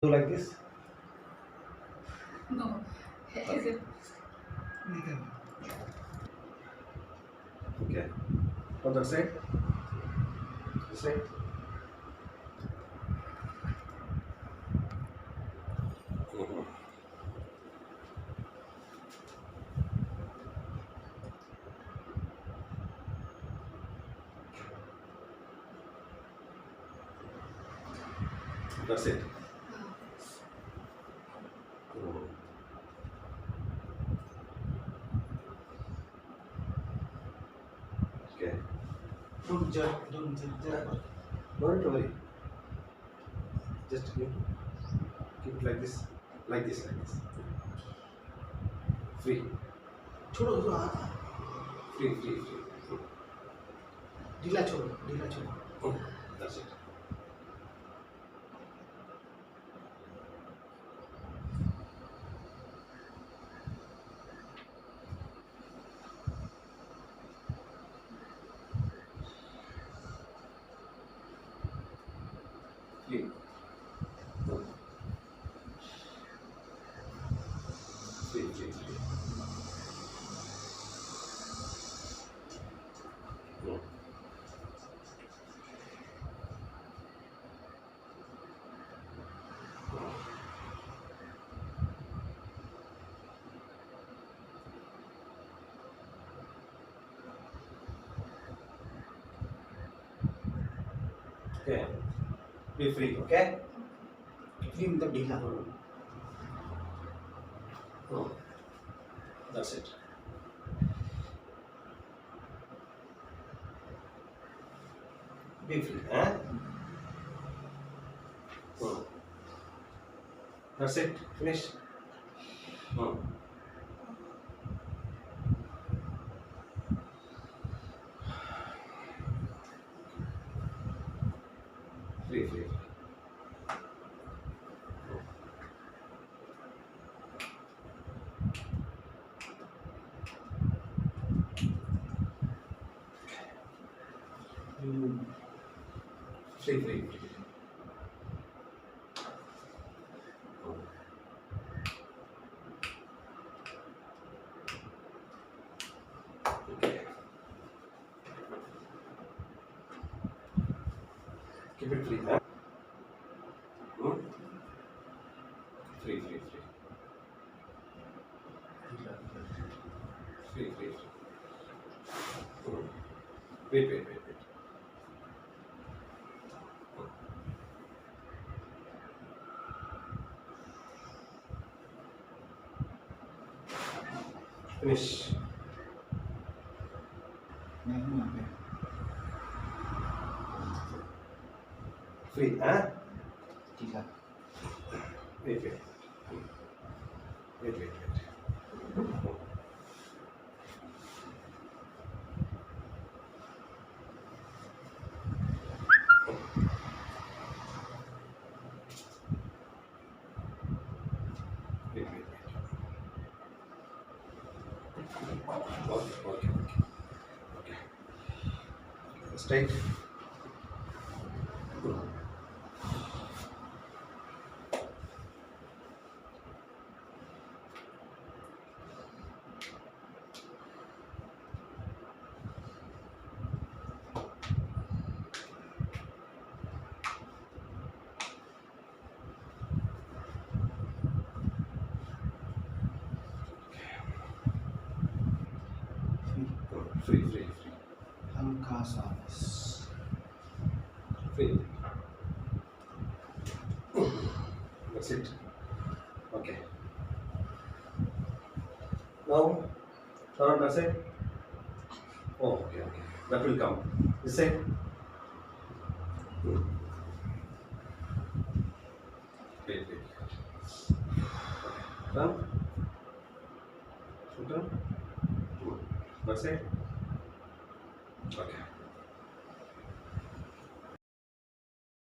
Do like this? No. Is it? Okay. On that side? This side? Mhm. That's it. Mhm. Okay. Don't jerk, don't jerk. No need to worry. Just keep it like this. Like this, like this. Free. छोड़ो छोड़ो Free, free, free. ढीला छोड़ो ढीला छोड़ो That's it. Free. Free, free, free. Mm. Okay. Be free, okay? Free मतलब ढीला Mm. That's it. Be free, huh? Mm. That's it. Finish. Mm. Free, free, free. Free, free, free. Okay. Keep it free, huh? Hmm? Free, free, free. Free, free, free. Hmm. Wait, wait, wait, wait. Finish. नहीं यहाँ पे Free, huh? ढीला Wait, wait. Wait, wait, wait. Wait, wait, wait. Okay, okay, okay. Okay. Straight. Free, free, free. हल्का सा बस Free. That's it. Okay. Now, turn on that side. Oh, okay, okay. That will come. This side. Wait, wait. Okay. Turn. So turn. That side.